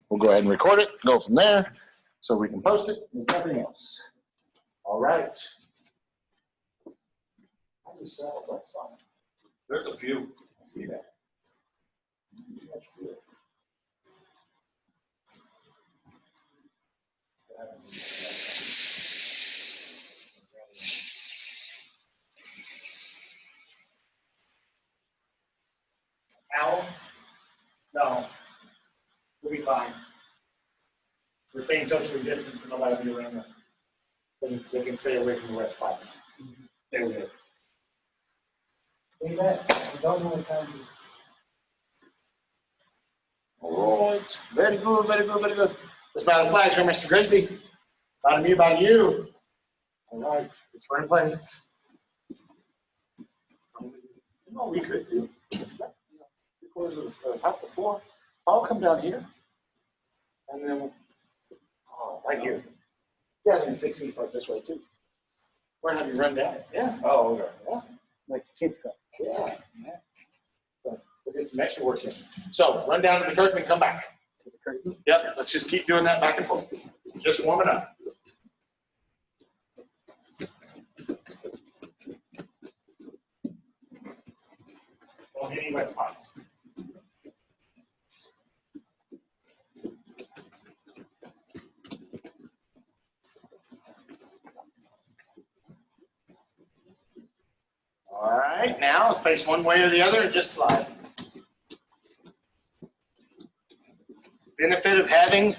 We'll go ahead and record it, go from there, so we can post it and nothing else. All right. That's fine. There's a few. I see that. Owl? No. We'll be fine. We're staying socially distanced and nobody will be around them. They can stay away from the wet spots. Stay with it. Amen. I don't know what time it is. All right. Very good, very good, very good. Let's bow the flag for Mr. Gracie. Bow to me, bow to you. All right. It's right in place. You know what we could do? 3/4 of half the floor. I'll come down here. And then, right here. Yeah, then 6 feet this way too. We're gonna have you run down it. Yeah. Oh, okay. Yeah. Like the kids go. Yeah. We'll get some extra work in. So run down to the curtain and come back. To the curtain. Yep. Let's just keep doing that back and forth. Just warming up. Don't hit any wet spots. All right, now let's face one way or the other and just slide. Benefit of having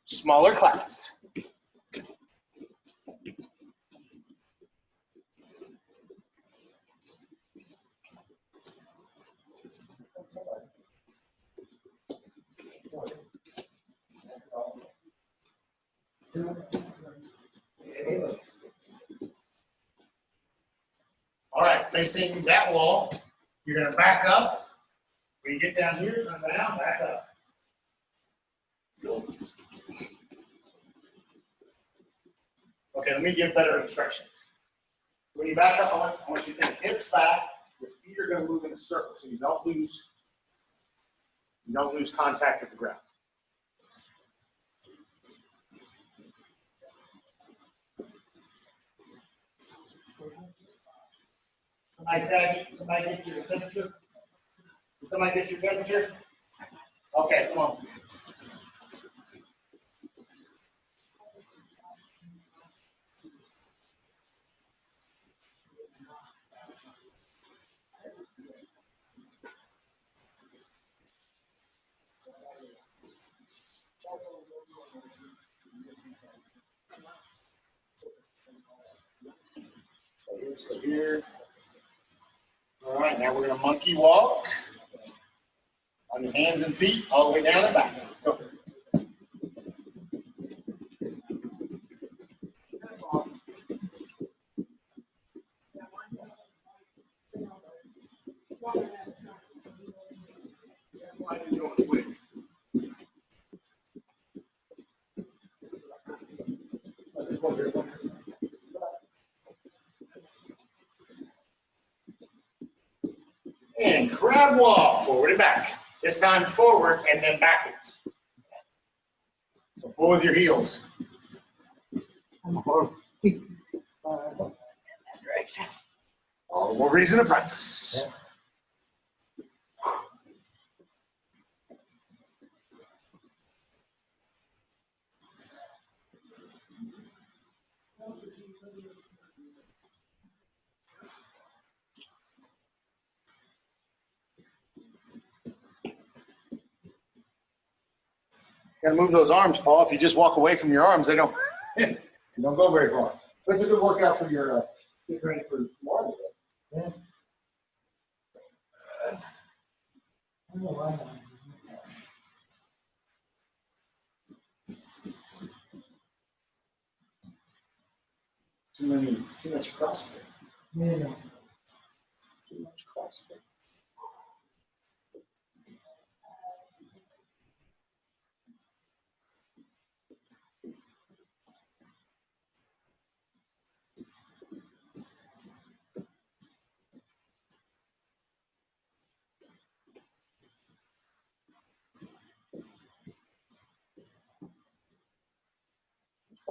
smaller class. All right, facing that wall, you're going to back up. When you get down here, come down, back up. Okay, let me give better instructions. When you back up, I want you to think hips back. Your feet are going to move in a circle, so you don't lose contact with the ground. Somebody get your temperature? Did somebody get your temperature? Okay, come on. So here. All right, now we're going to monkey walk on your hands and feet all the way down and back. Go. And crab walk, forward and back. This time forwards and then backwards. So pull with your heels. All the more reason to practice. Yeah. Got to move those arms, Paul. If you just walk away from your arms, they don't go very far. That's a good workout for your getting ready for tomorrow. Yeah. I don't know why. Too much CrossFit. Yeah. Too much CrossFit.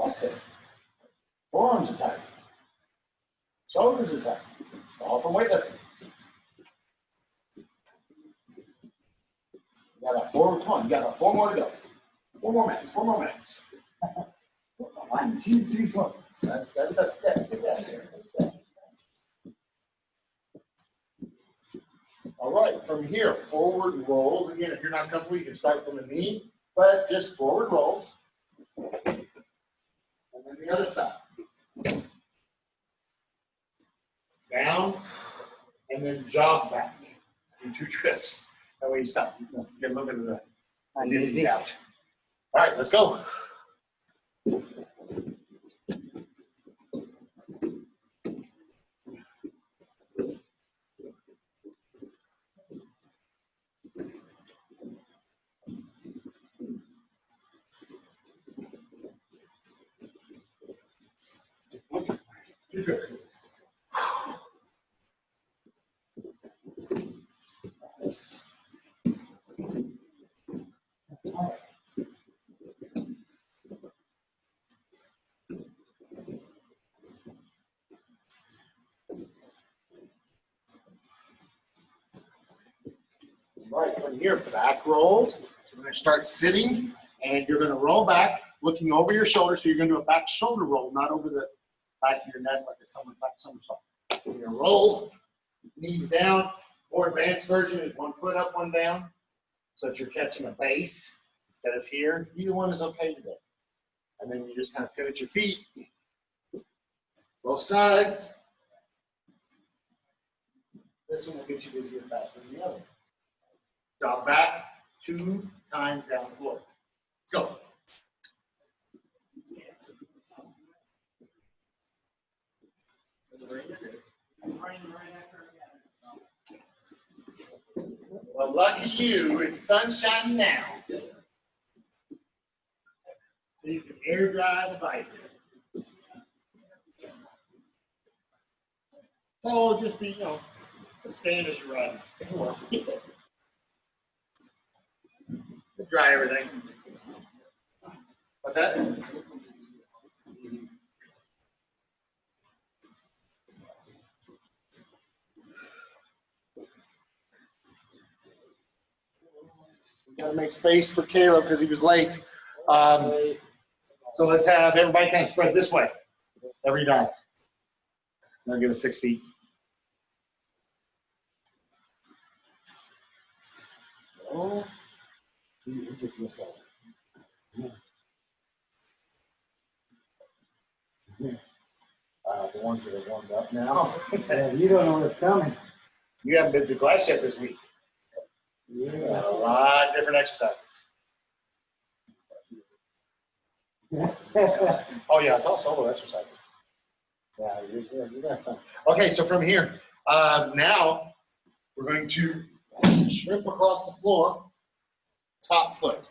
CrossFit. Forearms are tight. Shoulders are tight. All from weightlifting. You got about 4, come on, you got about 4 more to go. 4 more minutes, 4 more minutes. 1, 2, 3, 4. That's the steps. All right, from here, forward rolls. Again, if you're not comfortable, you can start from the knee, but just forward rolls. And then the other side. Down, and then jog back in 2 trips. That way you stop. You get a little bit of the dizzy out. All right, let's go. Two trips. Nice. All right, from here, back rolls. So we're going to start sitting, and you're going to roll back, looking over your shoulder. So you're going to do a back shoulder roll, not over the back of your neck like a back somersault. You're going to roll, knees down. More advanced version is 1 foot up, 1 down, so that you're catching a base instead of here. Either one is okay today. And then you just kind of pivot your feet, both sides. This one will get you busier faster than the other. Jog back 2 times down the floor. Let's go. Well, lucky you, it's sunshine now. You can air dry the bike. Oh, just be, stand as you're riding. Dry everything. What's that? We got to make space for Caleb because he was late. So let's have everybody kind of spread this way. Every dive. Now give us 6 feet. Oh, he just missed that. The ones that are warmed up now. Yeah, you don't know what's coming. You haven't been to class yet this week. Yeah. A lot of different exercises. Oh yeah, it's all solo exercises. Yeah, you're gonna have fun. Okay, so from here, now we're going to shrimp across the floor, top foot.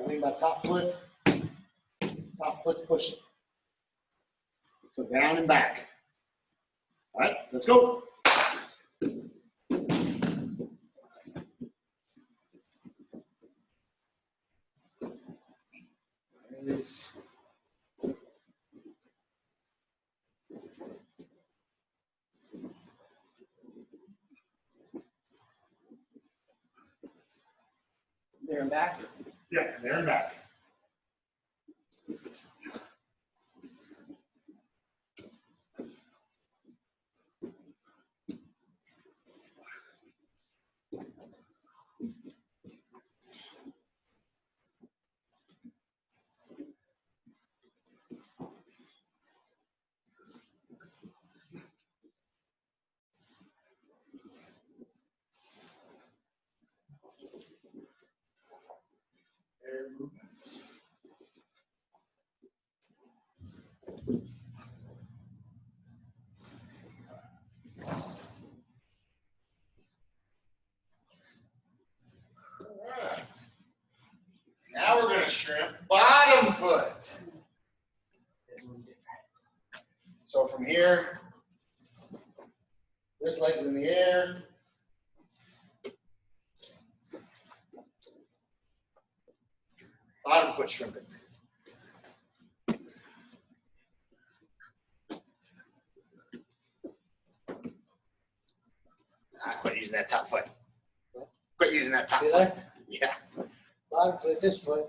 Lean by top foot's pushing. So down and back. All right, let's go. Nice. There and back? Yeah, there and back. Now we're going to shrimp bottom foot. So from here, this leg's in the air. Bottom foot shrimping. Quit using that top foot. Quit using that top Did foot. I? Yeah. Bottom foot, this foot.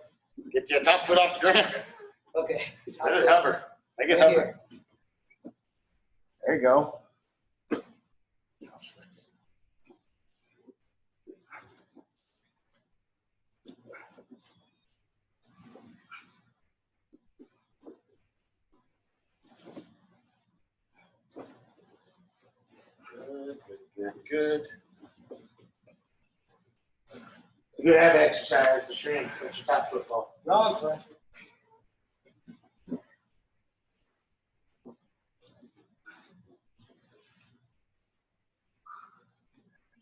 Get your top foot off the ground. Okay. Let it hover. Make it Right hover. here. There you go. Good. Good have exercise, the shrimp, put your top foot off. Wrong foot.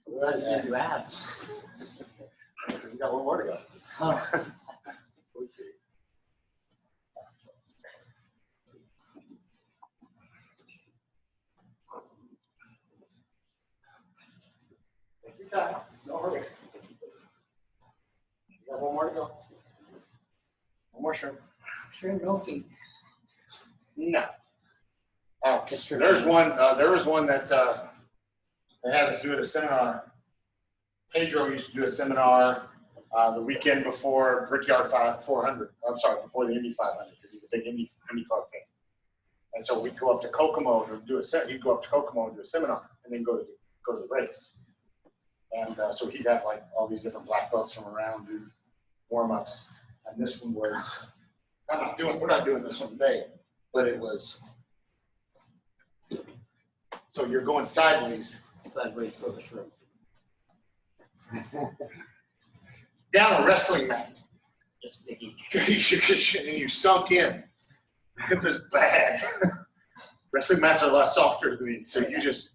Good. Do abs. You got one more to go. Oh. Take your time. No hurry. You got one more to go. One more shrimp. Sure, no feet. No. Oh, there's one. There was one that they had us do at a seminar. Pedro used to do a seminar the weekend before Brickyard 400. I'm sorry, before the Indy 500 because he's a big IndyCar fan. And so we'd go up to Kokomo to do a set. He'd go up to Kokomo and do a seminar, and then go to the race. And so he'd have like all these different black belts from around do warm-ups. And this one was. We're not doing this one today, but it was. So you're going sideways. Sideways for the shrimp. Down a wrestling mat. Just sticky. And you sunk in. It was bad. Wrestling mats are a lot softer than these, so you just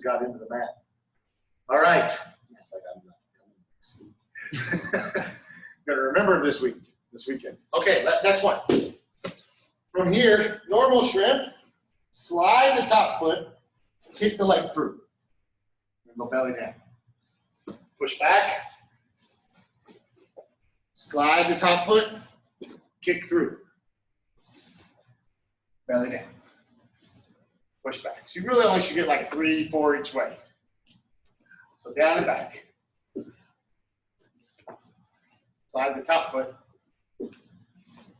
got into the mat. All right. Yes, I got it. Gotta remember this weekend. Okay, next one. From here, normal shrimp, slide the top foot, kick the leg through. And go belly down. Push back. Slide the top foot, kick through. Belly down. Push back. So you really only should get like 3, 4 each way. So down and back. Slide the top foot.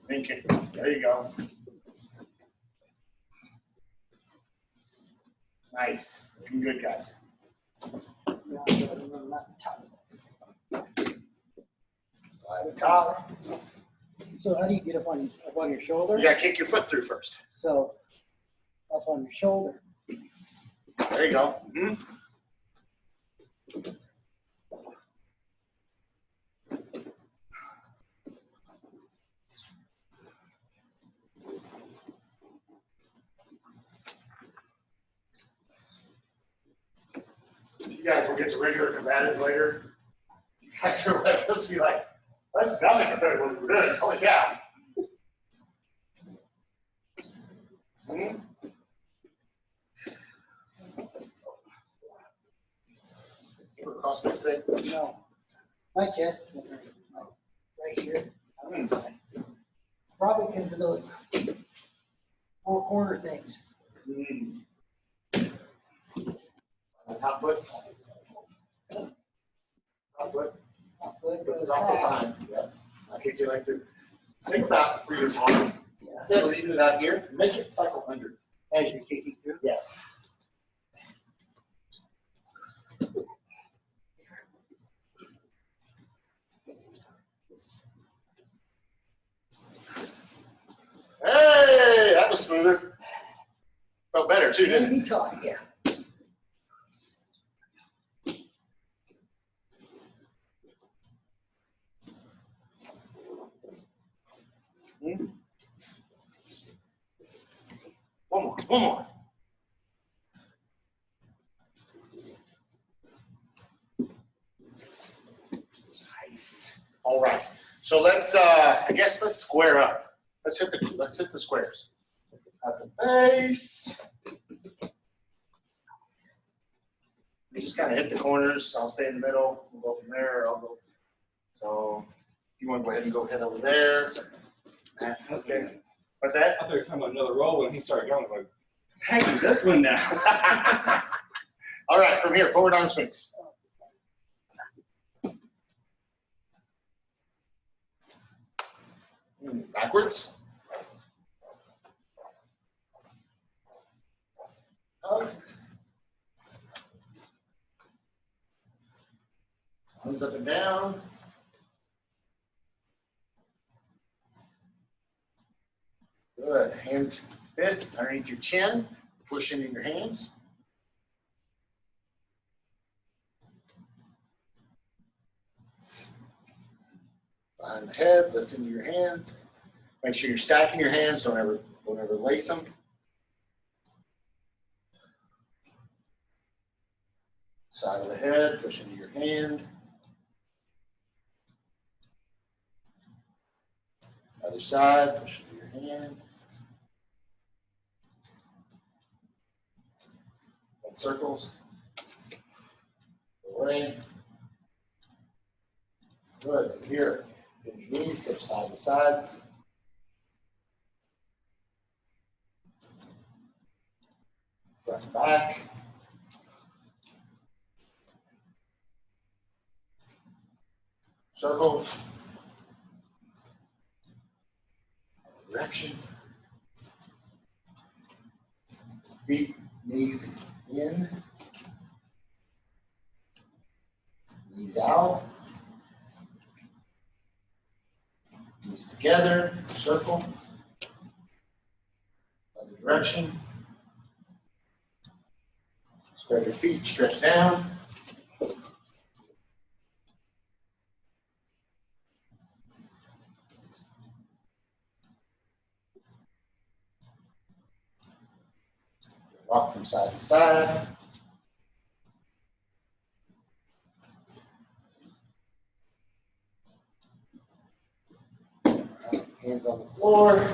Then kick. There you go. Nice. Looking good, guys. Slide the top. So how do you get up on your shoulder? You gotta kick your foot through first. So up on your shoulder. There you go. Mm-hmm. You guys will get to regular combatives later. You guys are like, let's be like, that's nothing compared to what we're doing. Holy cow. Hmm? Across the thing. No. My chest. Right here. I don't know. Probably because of those 4 corner things. Top foot. Top foot. Top foot Put goes the top foot back. behind. Yep. I kick you like this. Think about for your arm. Instead of leaving it out here, make it cycle under. As you're kicking through. Yes. Hey, that was smoother. Felt better too, didn't it? Be taught, yeah. One more. Nice. All right. So let's let's square up. Let's hit the squares. At the base. You just kind of hit the corners. I'll stay in the middle. We'll go from there. I'll go. So You want to go ahead and go head over there? Okay. What's that? I thought you were talking about another roll when he started going. I was like, heck is this one now? All right, from here, forward arm swings. Backwards. Arms up and down. Good. Hands, fists underneath your chin. Push into your hands. Behind the head, lift into your hands. Make sure you're stacking your hands. Don't ever lace them. Side of the head, push into your hand. Other side, push into your hand. Circles. Away. Good. Here. Bend your knees, step side to side. Front and back. Circles. Direction. Feet, knees in. Knees out. Knees together. Circle. Other direction. Spread your feet, stretch down. Rock from side to side. Hands on the floor.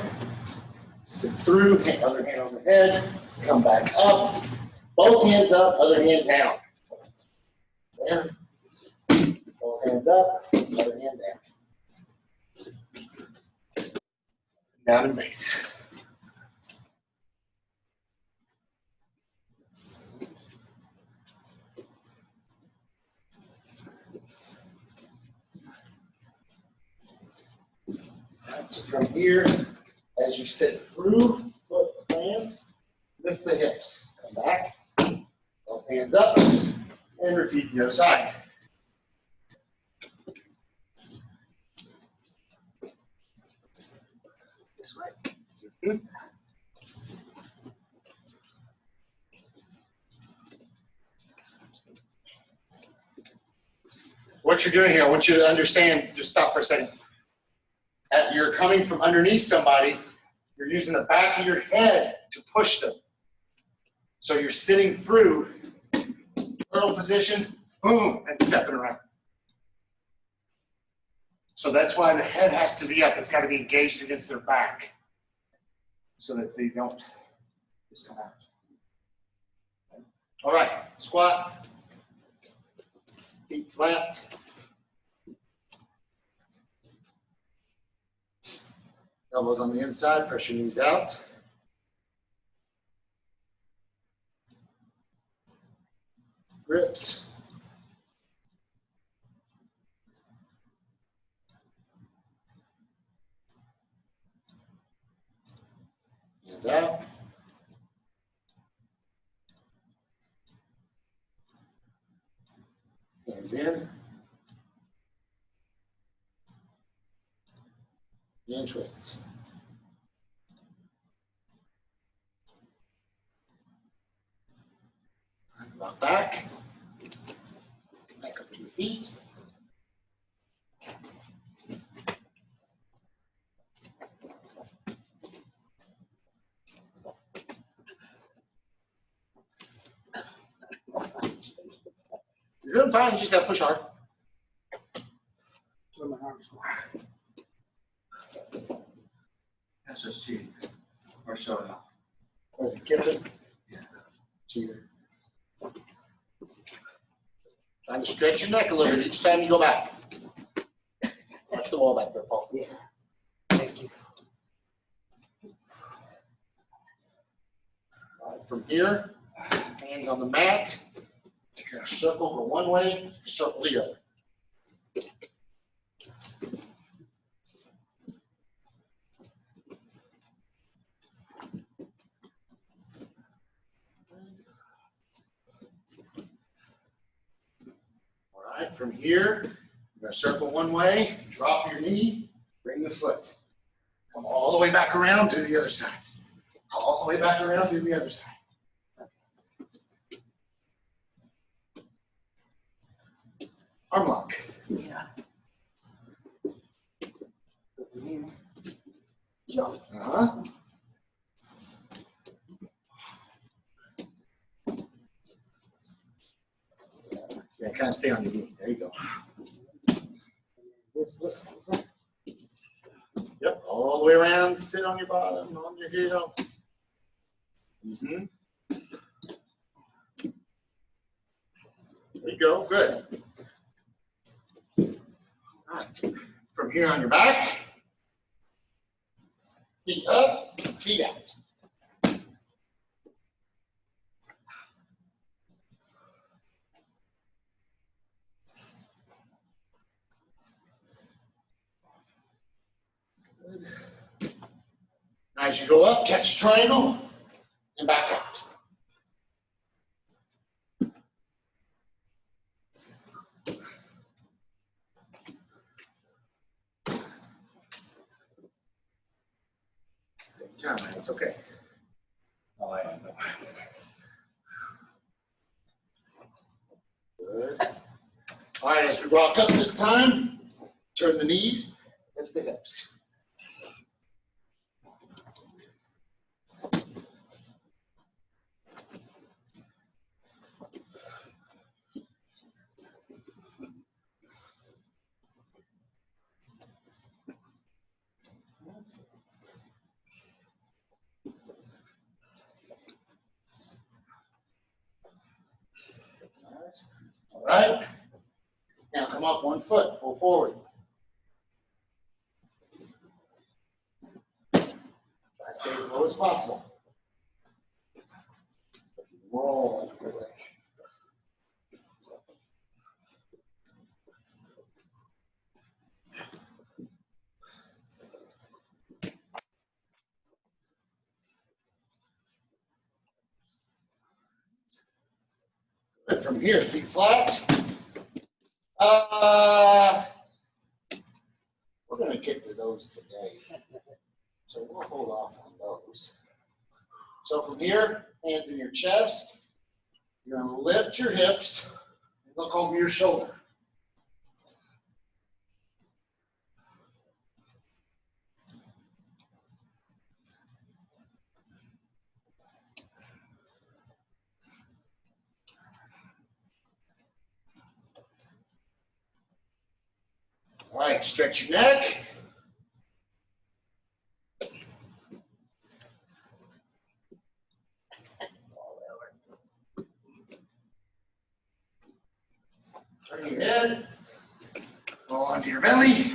Sit through, other hand on the head. Come back up. Both hands up, other hand down. There. Both hands up, other hand down. Down in base. So from here, as you sit through foot plants, lift the hips. Come back, both hands up, and repeat the other side. This way. What you're doing here, I want you to understand, just stop for a second. You're coming from underneath somebody, you're using the back of your head to push them. So you're sitting through, turtle position, boom, and stepping around. So that's why the head has to be up. It's got to be engaged against their back so that they don't just come out. All right, squat, feet flat. Elbows on the inside, press your knees out. Grips. Hands out. Hands in. And twists. Rock back. Back up to your feet. You're doing fine, you just gotta push hard. Where my arms go. That's just cheating. Or showing off. What is it, Gibson? Yeah. Cheater. Trying to stretch your neck a little bit each time you go back. Watch touch the wall back there, Paul. Yeah. Thank you. All right, from here, hands on the mat. You're gonna circle go one way, circle the other. All right, from here, you're gonna circle one way, drop your knee, bring the foot. Come all the way back around to the other side. All the way back around to the other side. Arm lock. Yeah. Jump. Uh-huh. Yeah, kind of stay on your knee. There you go. Yep, all the way around. Sit on your bottom, on your heel. Mm-hmm. There you go. Good. All right. From here on your back, feet up, feet out. Good. Now as you go up, catch a triangle and back out. John, it's okay. Oh, I know. Good. All right, as we rock up this time, turn the knees, lift the hips. All right. Now come up 1 foot, pull forward. Try to stay as low as possible. Roll your leg. Good. From here, feet flat. We're going to kick to those today. So we'll hold off on those. So from here, hands in your chest. You're going to lift your hips and look over your shoulder. All right, stretch your neck. Turn your head. Roll onto your belly.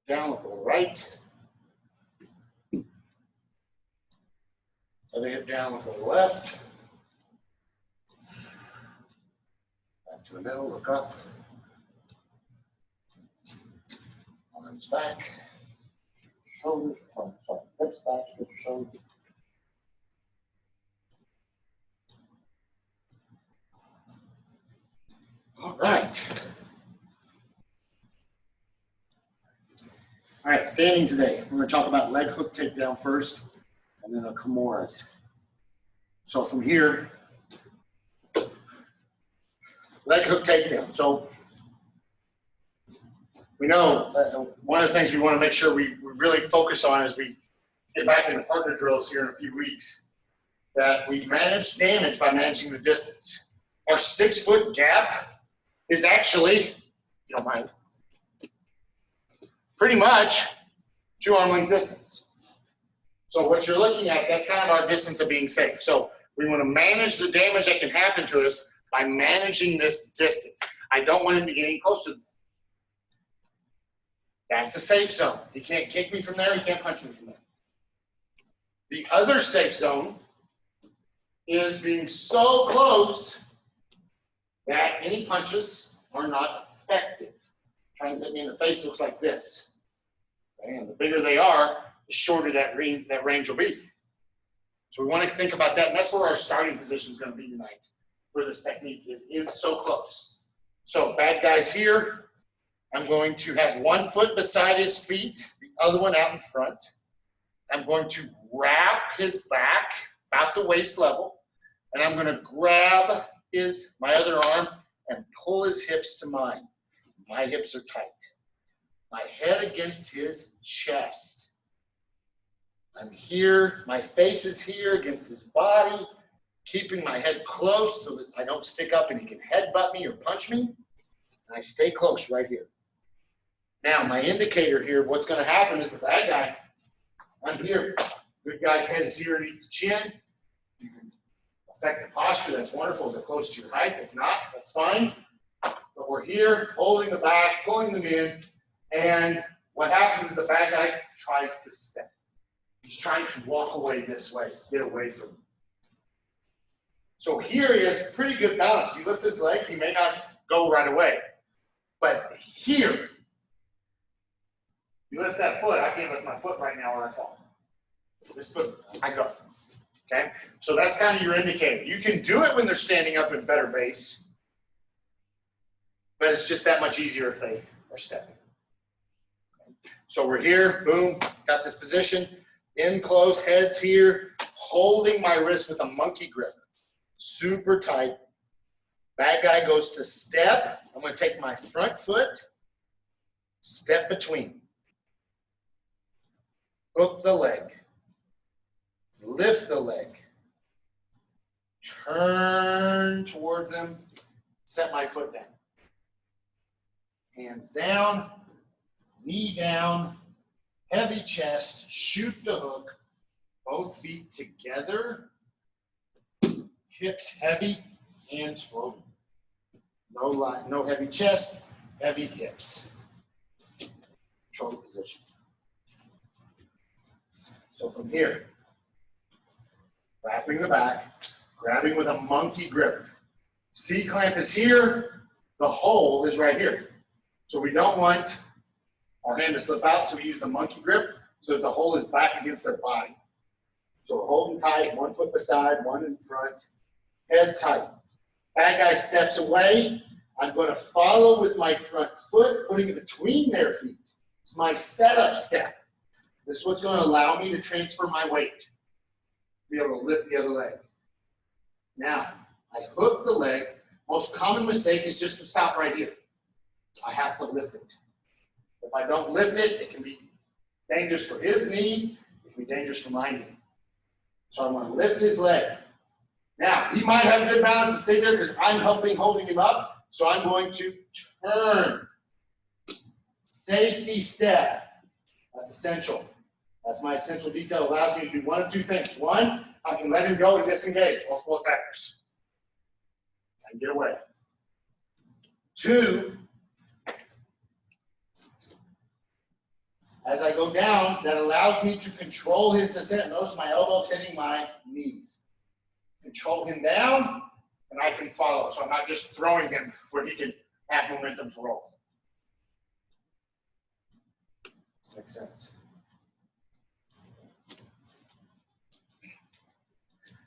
Down, look to the right. Other hip down, look to the left. Back to the middle, look up. Arms back. Shoulders, sorry, hips back, to the shoulders. All right. All right, standing today. We're going to talk about leg hook takedown first, and then a Kimuras. So from here, leg hook takedown. So we know one of the things we want to make sure we really focus on as we get back into partner drills here in a few weeks, that we manage damage by managing the distance. Our 6-foot gap is actually, if you don't mind, pretty much 2 arm length distance. So what you're looking at, that's kind of our distance of being safe. So we want to manage the damage that can happen to us by managing this distance. I don't want him to get any closer. That's a safe zone. He can't kick me from there. He can't punch me from there. The other safe zone is being so close that any punches are not effective. Trying to hit me in the face looks like this. And the bigger they are, the shorter that range will be. So we want to think about that, and that's where our starting position is going to be tonight for this technique, is in so close. So bad guy's here. I'm going to have one foot beside his feet, the other one out in front. I'm going to wrap his back about the waist level, and I'm going to grab my other arm and pull his hips to mine. My hips are tight. My head against his chest. I'm here, my face is here against his body, keeping my head close so that I don't stick up and he can headbutt me or punch me. And I stay close right here. Now, my indicator here, what's going to happen is the bad guy, I'm here. Good guy's head is here underneath the chin. You can affect the posture. That's wonderful. They're close to your height. If not, that's fine. But we're here, holding the back, pulling them in. And what happens is the bad guy tries to step. He's trying to walk away this way, get away from me. So here he has pretty good balance. You lift his leg, he may not go right away. But here, you lift that foot. I can't lift my foot right now when I fall. This foot, I go. Okay? So that's kind of your indicator. You can do it when they're standing up in better base, but it's just that much easier if they are stepping. So we're here, boom, got this position. In close, heads here, holding my wrist with a monkey grip. Super tight. Bad guy goes to step. I'm going to take my front foot, step between. Hook the leg. Lift the leg. Turn towards them. Set my foot down. Hands down. Knee down. Heavy chest, shoot the hook, both feet together, hips heavy, hands floating. No heavy chest, heavy hips. Control the position. So from here, wrapping the back, grabbing with a monkey grip. C-clamp is here, the hole is right here. So we don't want our hand to slip out, so we use the monkey grip so that the hole is back against their body. So we're holding tight, one foot beside, one in front, head tight. Bad guy steps away. I'm going to follow with my front foot, putting it between their feet. It's my setup step. This is what's going to allow me to transfer my weight, be able to lift the other leg. Now, I hook the leg. Most common mistake is just to stop right here. I have to lift it. If I don't lift it, it can be dangerous for his knee. It can be dangerous for my knee. So I'm going to lift his leg. Now, he might have good balance to stay there because I'm holding him up. So I'm going to turn. Safety step. That's essential. That's my essential detail. It allows me to do one of two things. One, I can let him go and disengage, multiple attackers. I can get away. Two, as I go down, that allows me to control his descent. Notice my elbows hitting my knees. Control him down, and I can follow. So I'm not just throwing him where he can have momentum to roll. Makes sense.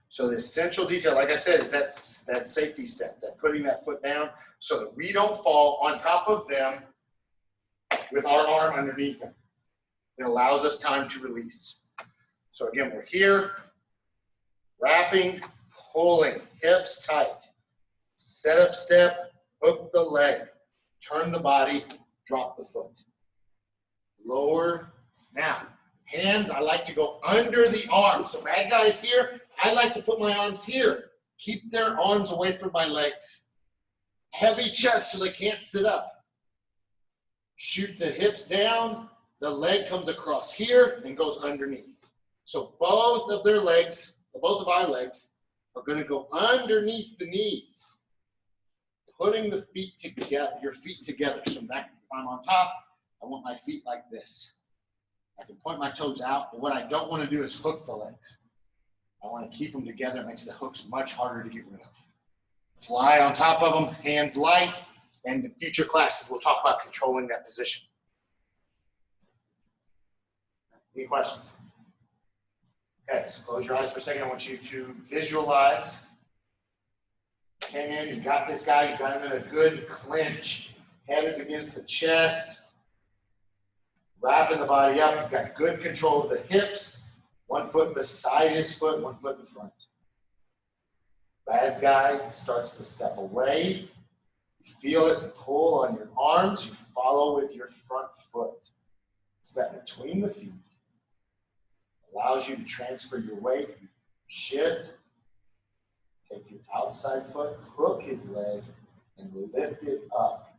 So the essential detail, like I said, is that safety step, that putting that foot down so that we don't fall on top of them with our arm underneath them. It allows us time to release. So again, we're here, wrapping, pulling, hips tight. Set up step, hook the leg, turn the body, drop the foot. Lower. Now, hands, I like to go under the arms. So bad guys here, I like to put my arms here. Keep their arms away from my legs. Heavy chest so they can't sit up. Shoot the hips down, the leg comes across here and goes underneath. So both of their legs, both of our legs, are going to go underneath the knees, putting the feet together, your feet together. So back, if I'm on top, I want my feet like this. I can point my toes out, but what I don't want to do is hook the legs. I want to keep them together. It makes the hooks much harder to get rid of. Fly on top of them, hands light, and in future classes, we'll talk about controlling that position. Any questions? Okay, so close your eyes for a second. I want you to visualize. Came in, you got this guy, you got him in a good clinch. Head is against the chest. Wrapping the body up. You've got good control of the hips. One foot beside his foot, one foot in front. Bad guy starts to step away. You feel it pull on your arms. You follow with your front foot. Step between the feet. Allows you to transfer your weight. Shift. Take your outside foot, hook his leg, and lift it up.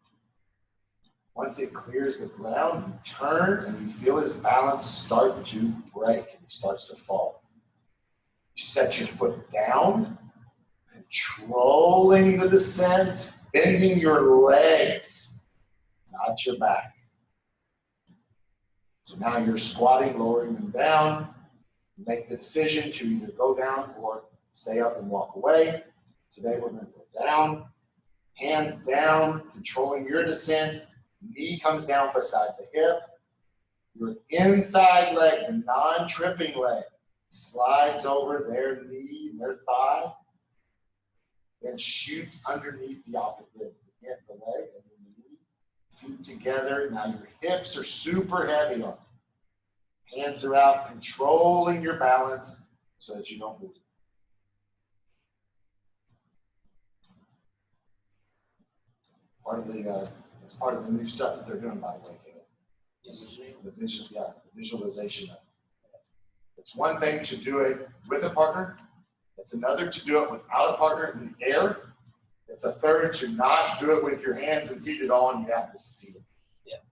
Once it clears the ground, you turn and you feel his balance start to break and he starts to fall. You set your foot down, controlling the descent, bending your legs, not your back. So now you're squatting, lowering them down. You make the decision to either go down or stay up and walk away. Today we're going to go down, hands down, controlling your descent. Knee comes down beside the hip. Your inside leg, the non-tripping leg, slides over their knee, their thigh, then shoots underneath the opposite leg, the leg and the knee. Feet together. Now your hips are super heavy on you. Hands are out, controlling your balance so that you don't lose it. It's part of the new stuff that they're doing, by the way, Caleb. The visualization of it. It's one thing to do it with a partner. It's another to do it without a partner in the air. It's a third to not do it with your hands and feet at all, and you have to see it. Yeah.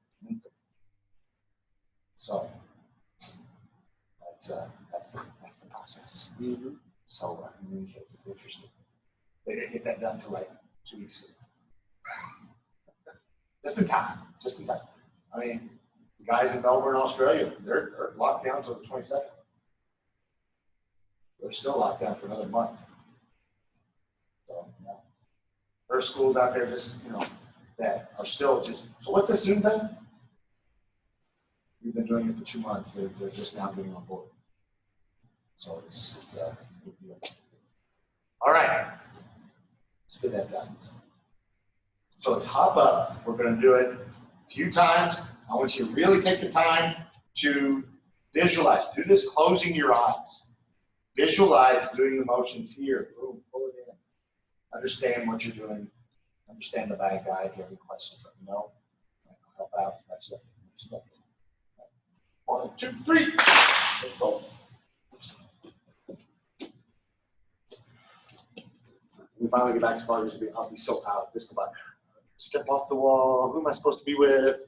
So that's the process. Mm-hmm. So in many cases, it's interesting. They didn't get that done until like 2 weeks ago. Just in time. I mean, the guys in Melbourne, Australia, they're locked down until the 22nd. They're still locked down for another month. So, yeah. There's schools out there just, that are still just, so what's this Zoom thing? We've been doing it for 2 months. They're just now getting on board. So it's a big deal. All right. Let's get that done. So let's hop up. We're going to do it a few times. I want you to really take the time to visualize. Do this closing your eyes. Visualize doing the motions here. Boom, pull it in. Understand what you're doing. Understand the bad guy. If you have any questions, let me know. I'll help out. That's it. 1, 2, 3. Let's go. We finally get back to parties. I'll be so out. This about step off the wall. Who am I supposed to be with?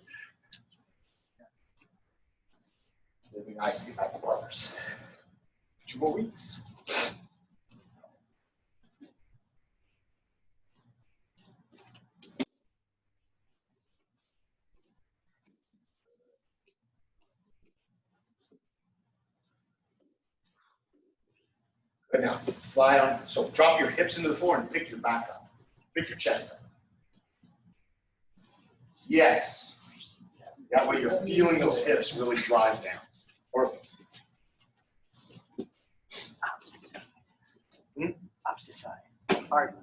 It'd be nice to get back to partners. 2 more weeks. Good now. Fly on. So drop your hips into the floor and pick your back up. Pick your chest up. Yes. That way you're feeling those hips really drive down. Perfect. Opposite side. Hard.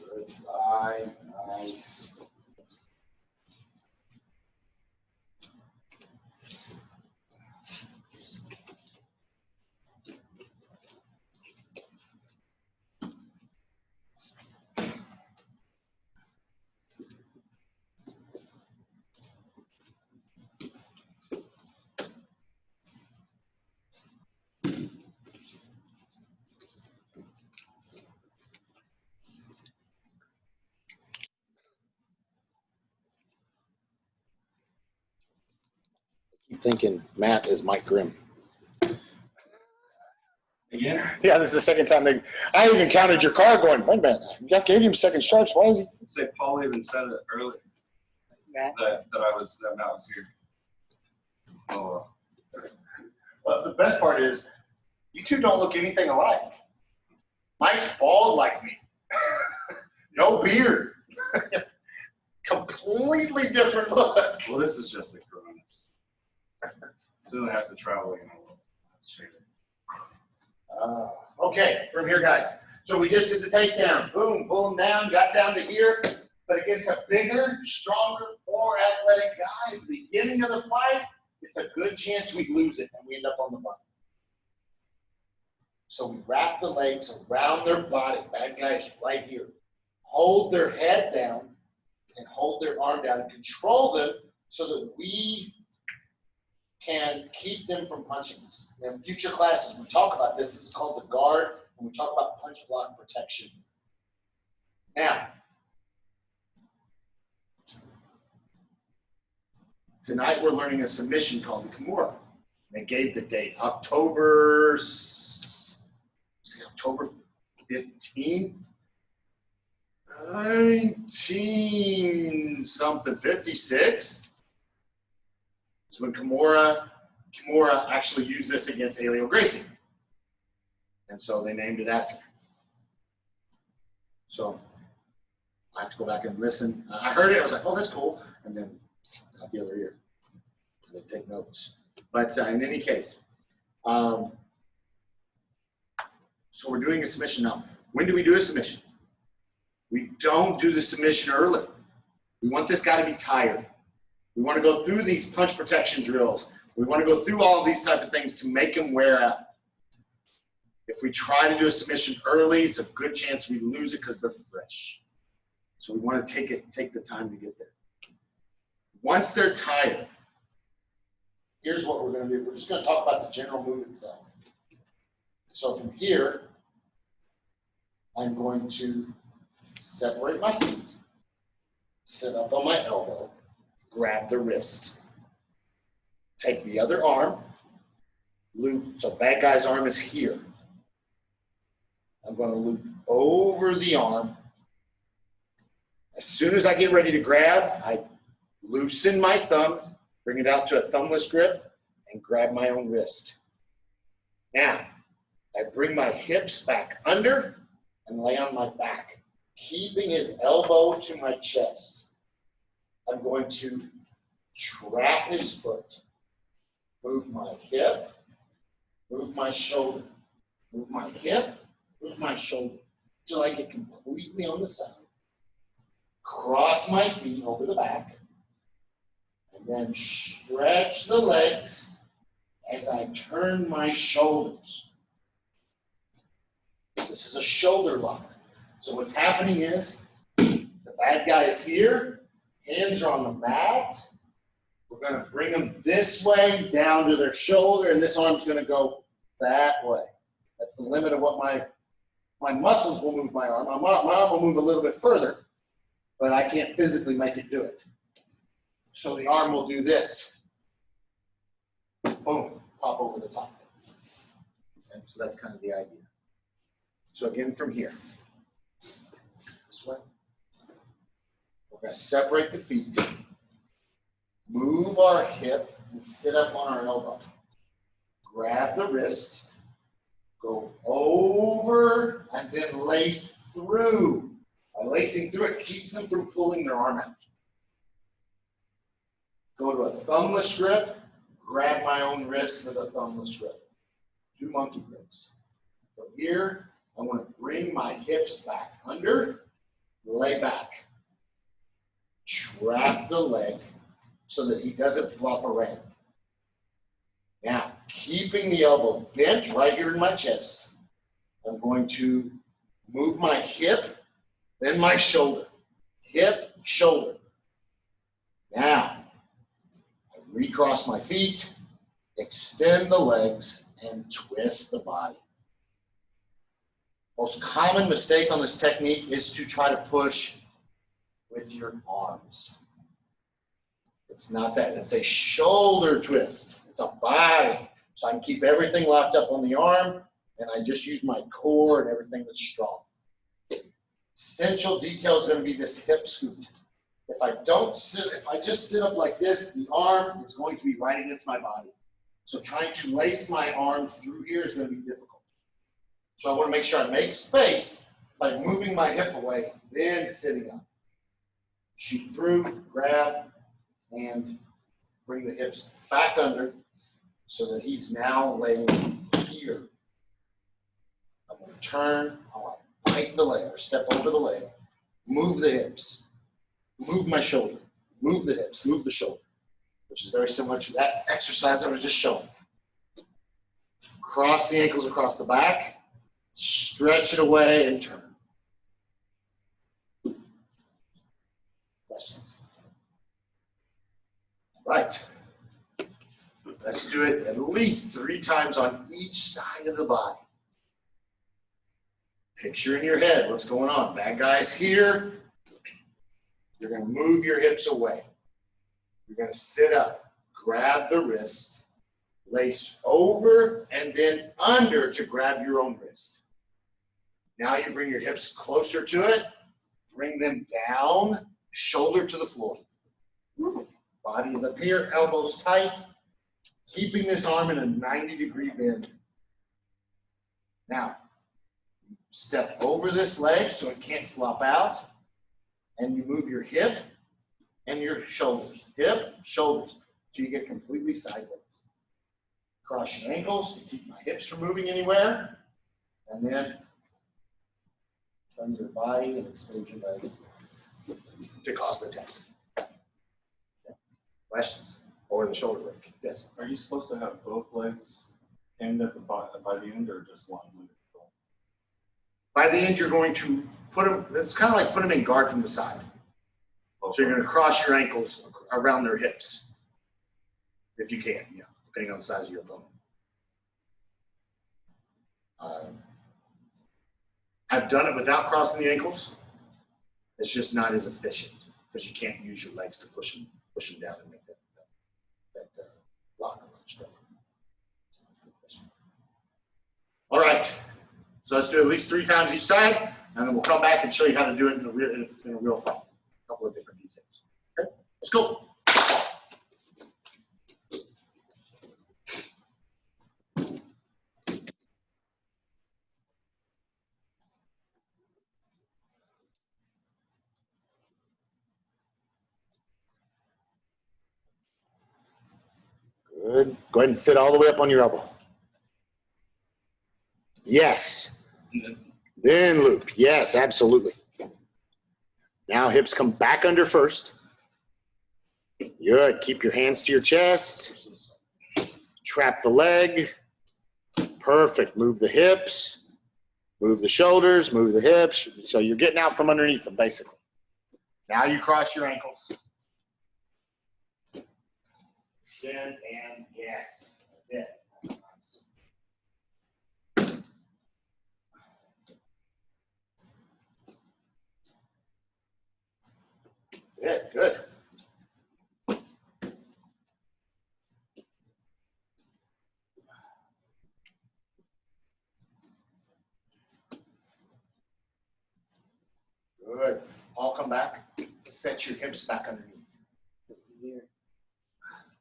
Good fly. Nice. keep thinking Matt is Mike Grimm. Again? Yeah, this is the second time I even counted your car going, wait a minute, you gave him second stripes. Why is he? I'd say Paul even said it earlier Matt? that Matt was here. Oh, Well, the best part is, you two don't look anything alike. Mike's bald like me. No beard. Completely different look. well, this is just the corona. So I have to travel, Okay, from here, guys. So we just did the takedown. Boom, pull him down, got down to here. But against a bigger, stronger, more athletic guy at the beginning of the fight, it's a good chance we lose it and we end up on the button. So we wrap the legs around their body. Bad guy is right here. Hold their head down and hold their arm down and control them so that we can keep them from punching us. In future classes, we talk about this. This is called the guard, and we talk about punch block protection. Now, tonight we're learning a submission called the Kimura. They gave the date, October 15th, 1956. Is when Kimura actually used this against Helio Gracie. And so they named it after. So I have to go back and listen. I heard it, I was like, oh, that's cool. And then got the other ear. And then take notes. But in any case, so we're doing a submission now. When do we do a submission? We don't do the submission early. We want this guy to be tired. We want to go through these punch protection drills. We want to go through all of these type of things to make him wear out. If we try to do a submission early, it's a good chance we lose it because they're fresh. So we want to take the time to get there. Once they're tired, here's what we're going to do. We're just going to talk about the general move itself. So from here, I'm going to separate my feet, sit up on my elbow, grab the wrist. Take the other arm, loop, so bad guy's arm is here. I'm going to loop over the arm. As soon as I get ready to grab, I loosen my thumb, bring it out to a thumbless grip, and grab my own wrist. Now, I bring my hips back under and lay on my back, keeping his elbow to my chest. I'm going to trap his foot, move my hip, move my shoulder, move my hip, move my shoulder, until I get completely on the side. Cross my feet over the back, and then stretch the legs as I turn my shoulders. This is a shoulder lock. So what's happening is the bad guy is here, hands are on the mat. We're going to bring them this way down to their shoulder, and this arm's going to go that way. That's the limit of what my muscles will move my arm. My arm will move a little bit further, but I can't physically make it do it. So the arm will do this. Boom, pop over the top. And so that's kind of the idea. So again, from here, this way. We're going to separate the feet, move our hip, and sit up on our elbow. Grab the wrist, go over, and then lace through. By lacing through it, keeps them from pulling their arm out. Go to a thumbless grip, grab my own wrist with a thumbless grip. 2 monkey grips. From here, I want to bring my hips back under, lay back. Trap the leg so that he doesn't flop around. Now, keeping the elbow bent right here in my chest, I'm going to move my hip, then my shoulder. Hip, shoulder. Now, I recross my feet, extend the legs, and twist the body. Most common mistake on this technique is to try to push with your arms. It's not that. It's a shoulder twist. It's a body. So I can keep everything locked up on the arm, and I just use my core and everything that's strong. Essential detail is going to be this hip scoot. If I just sit up like this, the arm is going to be right against my body. So trying to lace my arm through here is going to be difficult. So I want to make sure I make space by moving my hip away, then sitting up. Shoot through, grab, and bring the hips back under so that he's now laying here. I'm going to turn, I want to bite the leg or step over the leg, move the hips, move my shoulder, move the hips, move the shoulder, which is very similar to that exercise I was just showing. Cross the ankles across the back, stretch it away and turn. Questions? Right. Let's do it at least 3 times on each side of the body. Picture in your head what's going on. Bad guy's here. You're going to move your hips away. You're going to sit up, grab the wrist, lace over and then under to grab your own wrist. Now you bring your hips closer to it, bring them down, shoulder to the floor. Body is up here, elbows tight, keeping this arm in a 90-degree bend. Now, step over this leg so it can't flop out, and you move your hip and your shoulders. Hip, shoulders, so you get completely sideways. Cross your ankles to keep my hips from moving anywhere, and then turn your body and extend your legs to cause the tap. Questions? Or the shoulder break? Yes. Are you supposed to have both legs end at the by the end, or just one? By the end, you're going to put them. It's kind of like put them in guard from the side. Okay. So you're going to cross your ankles around their hips, if you can, depending on the size of your opponent. I've done it without crossing the ankles. It's just not as efficient because you can't use your legs to push them down and make that lock around stronger. All right, so let's do it at least 3 times each side, and then we'll come back and show you how to do it in a real fight. A couple of different details. Okay, let's go. Good. Go ahead and sit all the way up on your elbow. Yes. Then loop. Yes, absolutely. Now hips come back under first. Good. Keep your hands to your chest. Trap the leg. Perfect. Move the hips. Move the shoulders. Move the hips. So you're getting out from underneath them, basically. Now you cross your ankles. Extend and yes. That's it. Nice. That's it. Good. Good. All come back. Set your hips back underneath. Here.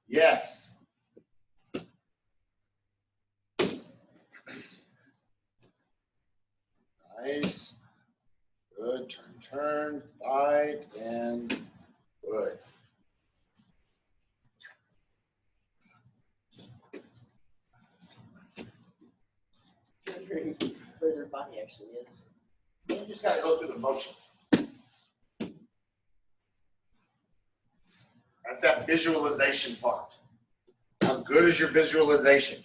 Yes. Nice. Good. Turn, bite, and good. Wondering where their body actually is. You just got to go through the motion. That's that visualization part. How good is your visualization?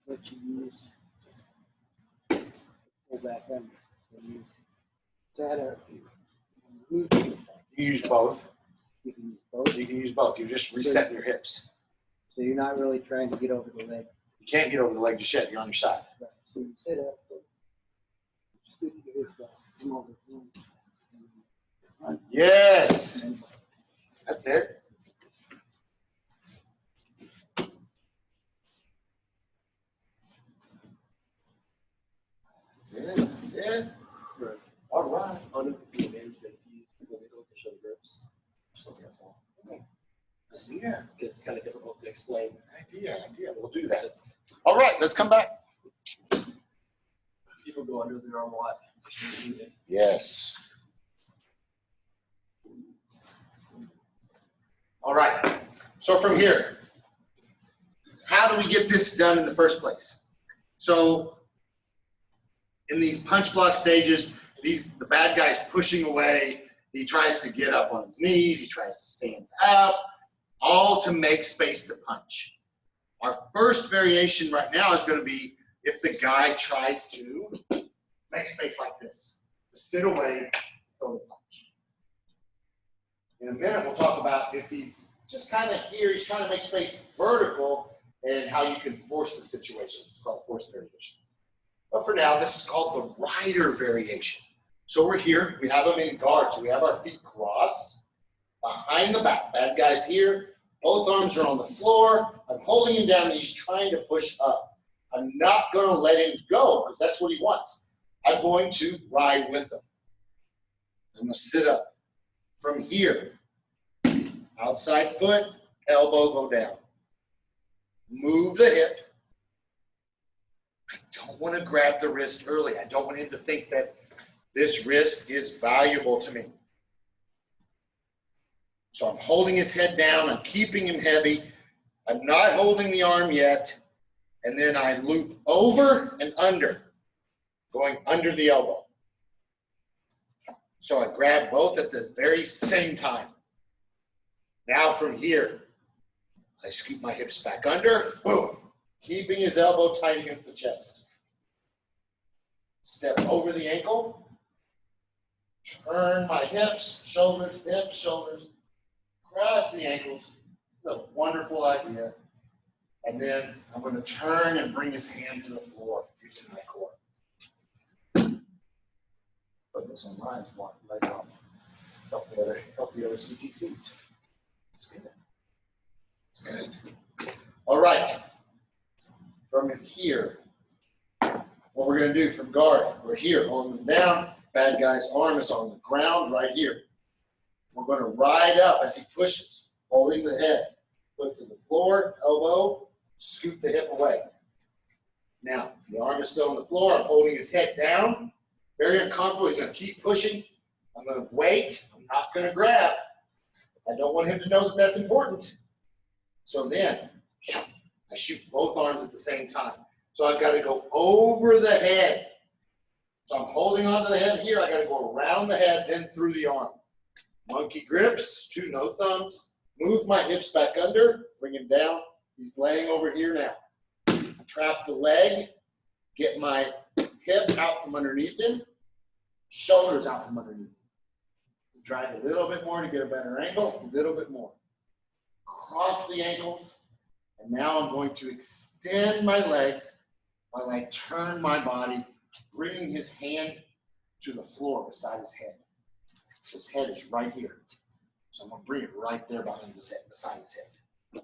What you use. Pull back under. You use both. You can use both. You can use both. You're just resetting your hips. So you're not really trying to get over the leg. You can't get over the leg just yet. You're on your side. Right. So you sit up, scoot your hips back, come over. Yes. That's it. That's it. That's it. Right. All right. On the advantage that you use the middle to show the grips. Something else. Yeah. It's kind of difficult to explain. Idea. We'll do that. All right. Let's come back. People go under their arm a lot. Yes. All right. So from here, how do we get this done in the first place? So in these punch block stages, the bad guy's pushing away. He tries to get up on his knees. He tries to stand up, all to make space to punch. Our first variation right now is going to be if the guy tries to make space like this, to sit away, throw the punch. In a minute, we'll talk about if he's just kind of here, he's trying to make space vertical, and how you can force the situation. It's called force variation. But for now, this is called the rider variation. So we're here, we have him in guard, so we have our feet crossed behind the back. Bad guy's here, both arms are on the floor. I'm holding him down, and he's trying to push up. I'm not going to let him go, because that's what he wants. I'm going to ride with him. I'm going to sit up. From here, outside foot, elbow go down. Move the hip. I don't want to grab the wrist early. I don't want him to think that this wrist is valuable to me. So I'm holding his head down. I'm keeping him heavy. I'm not holding the arm yet. And then I loop over and under, going under the elbow. So I grab both at the very same time. Now from here, I scoop my hips back under, boom, keeping his elbow tight against the chest. Step over the ankle, turn my hips, shoulders, cross the ankles. It's a wonderful idea. And then I'm going to turn and bring his hand to the floor using my core. Put this on mine, like help the other CTCs. It's good. It's good. All right. From here, what we're going to do from guard, we're here, holding him down. Bad guy's arm is on the ground right here. We're going to ride up as he pushes, holding the head. Foot to the floor, elbow, scoop the hip away. Now, the arm is still on the floor. I'm holding his head down. Very uncomfortable. He's going to keep pushing. I'm going to wait. I'm not going to grab. I don't want him to know that that's important. So then, I shoot both arms at the same time. So I've got to go over the head. So I'm holding onto the head here. I got to go around the head, then through the arm. Monkey grips, 2 no thumbs. Move my hips back under, bring him down. He's laying over here now. Trap the leg, get my hip out from underneath him, shoulders out from underneath him. Drag a little bit more to get a better angle, a little bit more. Cross the ankles, and now I'm going to extend my legs while I turn my body, bringing his hand to the floor beside his head. His head is right here. So I'm going to bring it right there behind his head, beside his head.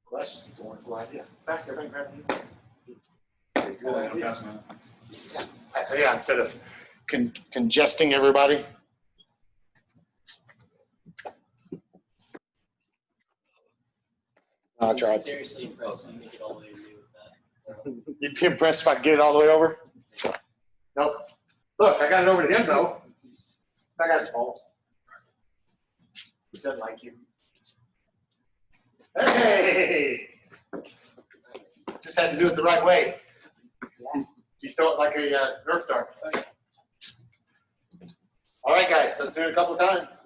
Questions? It's a wonderful idea. Back there, grab it. Very good idea. Yeah, instead of congesting everybody. I I'm tried. seriously impressed when you make it all the way to me with that. You'd be impressed if I could get it all the way over? Nope. Look, I got it over to him, though. I got his fault. He doesn't like you. Hey! Just had to do it the right way. You throw it like a Nerf dart. All right, guys, let's do it a couple of times.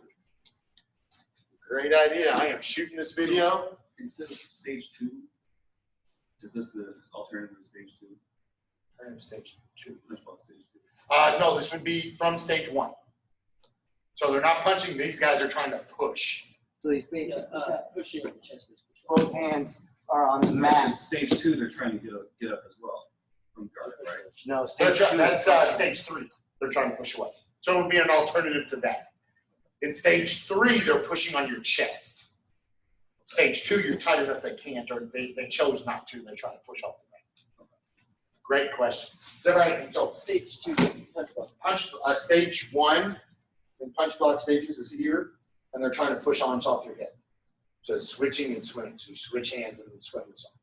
Great idea. I am shooting this video. Instead of stage 2, is this the alternative to stage 2? Stage 2. Punch block stage 2. No, this would be from stage 1. So they're not punching. These guys are trying to push. So he's basically got Pushing the chest. both hands are on the In mat. stage 2, they're trying to get up as well from guard, right? No, They're stage two. that's stage 3. They're trying to push away. So it would be an alternative to that. In stage 3, they're pushing on your chest. Stage 2, you're tight enough they can't, or they chose not to. They try to push off the mat. Great question. Is that right? So Stage 2, punch block. stage 1 in punch block stages is here, and they're trying to push arms off your head. So it's switching and swinging. So you switch hands and then swing this arm.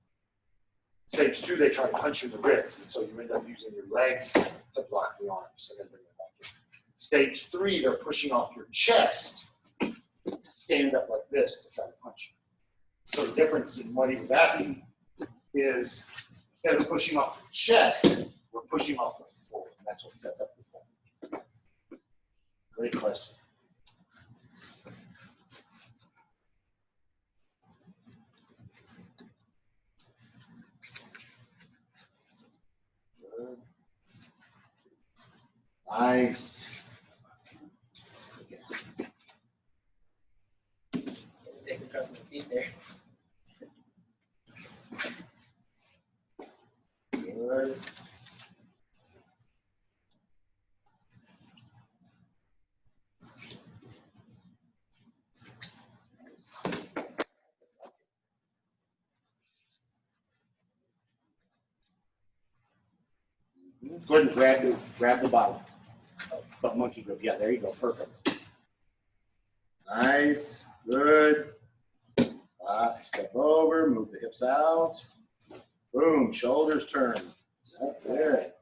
Stage 2, they try to punch you in the ribs, and so you end up using your legs to block the arms and then bring it back in. Stage 3, they're pushing off your chest to stand up like this to try to punch you. So the difference in what he was asking is instead of pushing off the chest, we're pushing off the floor. And that's what sets up this thing. Great question. Good. Nice. Take a couple of feet there. Good. Go ahead and grab the bottom. But monkey grip. Yeah, there you go. Perfect. Nice. Good. Step over, move the hips out. Boom, shoulders turn. That's it.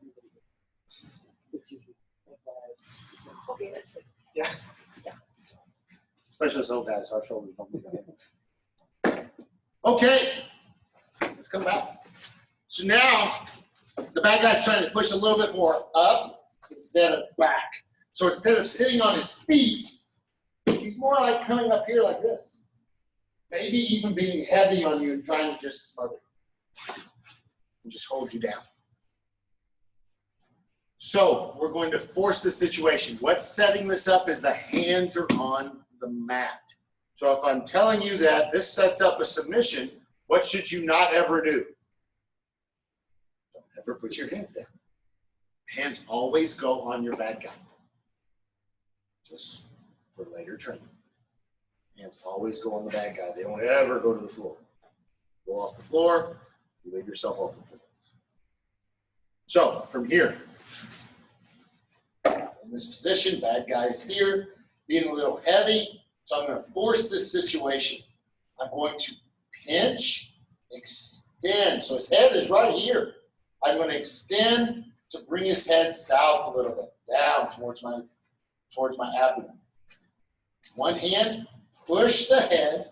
Okay, that's it. Yeah. Especially us old guys, our shoulders don't move that. Okay, let's come back. So now, the bad guy's trying to push a little bit more up instead of back. So instead of sitting on his feet, he's more like coming up here like this. Maybe even being heavy on you and trying to just smother you and just hold you down. So we're going to force this situation. What's setting this up is the hands are on the mat. So if I'm telling you that this sets up a submission, what should you not ever do? Don't ever put your hands down. Hands always go on your bad guy. Just for later training. Hands always go on the bad guy. They don't ever go to the floor. Go off the floor, you leave yourself open for things. So from here, in this position, bad guy is here, being a little heavy. So I'm going to force this situation. I'm going to pinch, extend. So his head is right here. I'm going to extend to bring his head south a little bit, down towards my abdomen. One hand, push the head,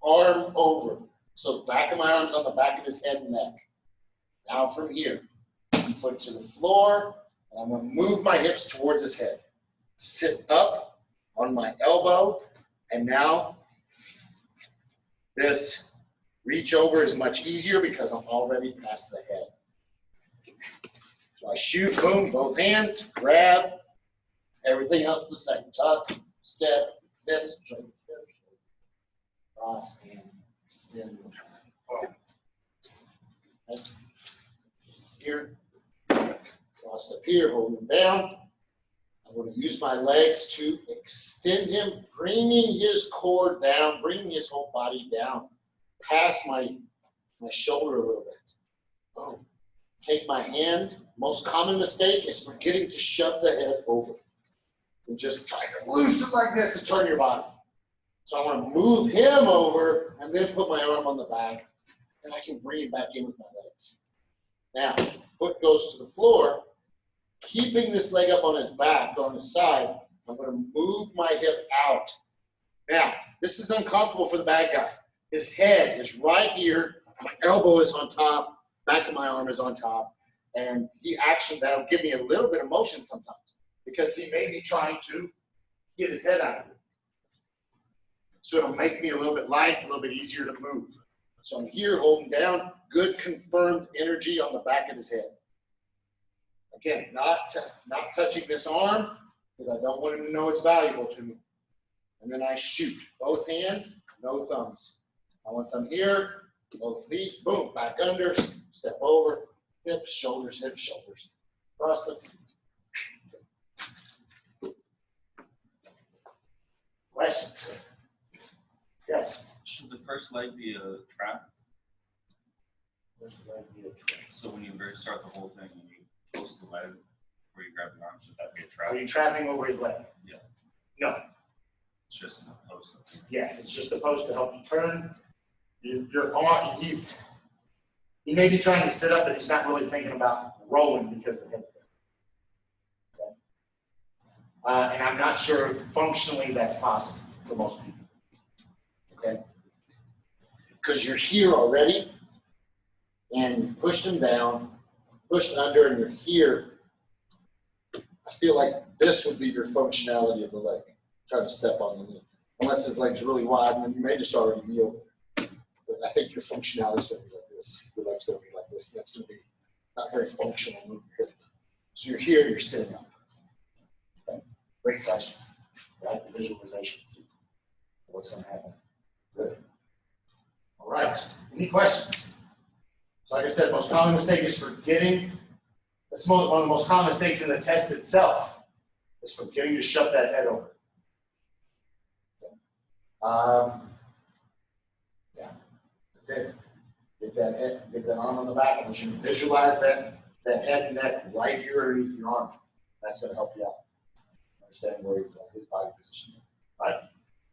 arm over. So the back of my arm's on the back of his head and neck. Now from here, foot to the floor, and I'm going to move my hips towards his head. Sit up on my elbow, and now this reach over is much easier because I'm already past the head. So I shoot, boom, both hands, grab, everything else the same. Tuck, step, hips, cross, and extend. Okay. Here, cross up here, hold him down. I'm going to use my legs to extend him, bringing his core down, bringing his whole body down, past my shoulder a little bit. Boom. Take my hand. Most common mistake is forgetting to shove the head over. And just try to loosen like this and turn your body. So I want to move him over and then put my arm on the back, and I can bring him back in with my legs. Now, foot goes to the floor. Keeping this leg up on his back or on his side, I'm going to move my hip out. Now, this is uncomfortable for the bad guy. His head is right here. My elbow is on top. Back of my arm is on top. And that'll give me a little bit of motion sometimes because he may be trying to get his head out of it. So it'll make me a little bit light, a little bit easier to move. So I'm here holding down, good confirmed energy on the back of his head. Again, not touching this arm because I don't want him to know it's valuable to me. And then I shoot. Both hands, no thumbs. Now once I'm here, both feet, boom, back under, step over, hips, shoulders, cross the feet. Questions? Yes. Should the first leg be a trap? So when you start the whole thing and you post the leg where you grab the arm, should that be a trap? Are you trapping over his leg? Yeah. No. It's just a post. Yes, it's just supposed to help you turn. Your arm, he may be trying to sit up, but he's not really thinking about rolling because of the head's there. Okay. And I'm not sure if functionally that's possible for most people. Okay. Because you're here already, and you've pushed them down, pushed under, and you're here. I feel like this would be your functionality of the leg. Try to step on the knee. Unless his leg's really wide, and then you may just already be over there. But I think your functionality is going to be like this. Your leg's going to be like this. And that's going to be not very functional movement. So you're here, you're sitting up. Okay. Great question. Right? Visualization. What's going to happen? Good. All right. Any questions? So like I said, most common mistake is forgetting. One of the most common mistakes in the test itself is forgetting to shut that head over. Yeah, that's it. Get that head, get that arm on the back. I want you to visualize that head and neck right here underneath your arm. That's going to help you out. Understand where his body position is. All right.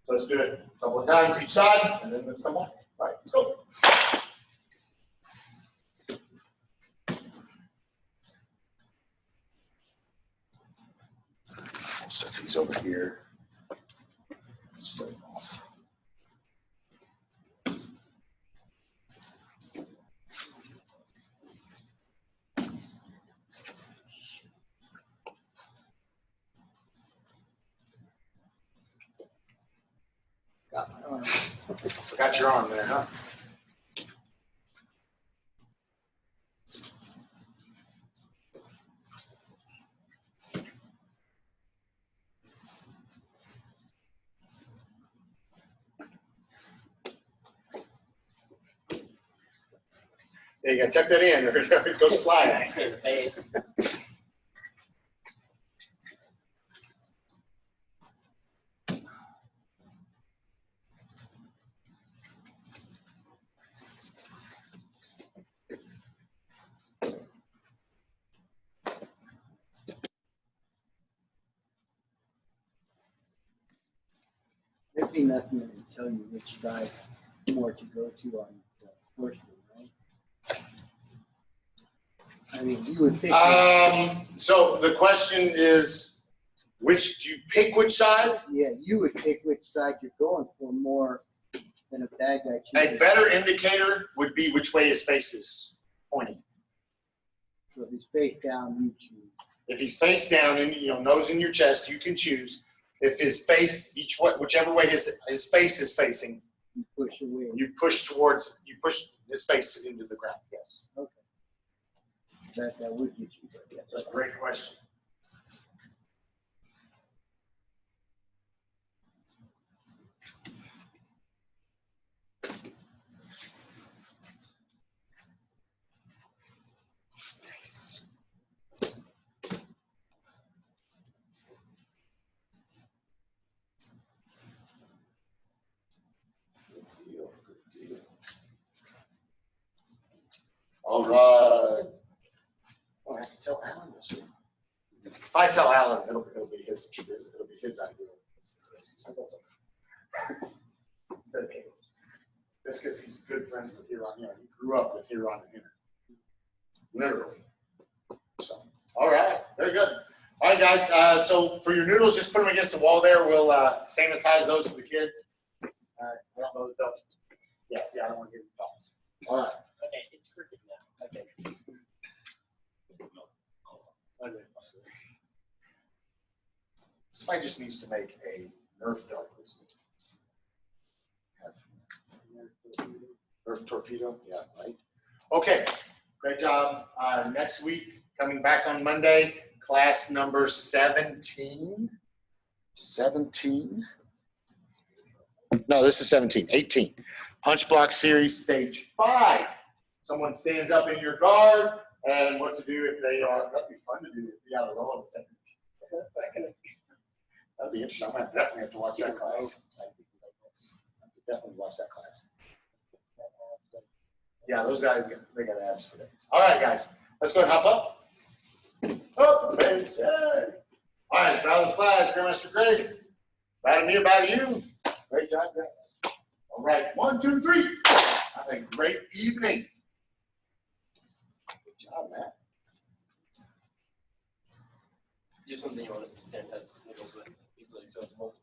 So let's do it a couple of times each side, and then let's come back. All right, let's go. Set these over here. Straight off. Got my arm. Forgot your arm there, huh? Yeah, you gotta tuck that in, or it goes flying. Smacks me in the face. There'd be nothing that would tell you which side more to go to on the first one, right? I mean, you would pick. So the question is, do you pick which side? Yeah, you would pick which side you're going for more than a bad guy A chooses. better indicator would be which way his face is pointing. So if he's face down, you choose. If he's face down and nose in your chest, you can choose. If his face, whichever way his face is facing, You push away. you push his face into the ground. Yes. Okay. That would get you there. Yes. That's a great question. Nice. Good deal. Good deal. All right. I have to tell Alan this one. If I tell Alan, it'll be his idea. This because he's good friends with Huron. He grew up with Huron and Hunter. Literally. So, all right, very good. All right, guys. So for your noodles, just put them against the wall there. We'll sanitize those for the kids. I don't know that they'll. Yes, yeah, I don't want to give them problems. All right. Okay, it's crooked now. Okay. Somebody just needs to make a Nerf dart. Nerf torpedo, yeah, right. Okay, great job. Next week, coming back on Monday, class number 17. 17. No, this is 17, 18. Punch block series, stage 5. Someone stands up in your guard, and what to do if they are, that'd be fun to do, be out of the roll. That'd be interesting. I'm gonna definitely have to watch that class. Definitely watch that class. Yeah, those guys, they got abs for days. All right, guys, let's go and hop up. Up the pace, hey. All right, bow the flags, Grandmaster Grace. Bow to me, bow to you. Great job, guys. All right, 1, 2, 3. Have a great evening. Good job, Matt. You have something you want us to sanitize nipples with, easily accessible.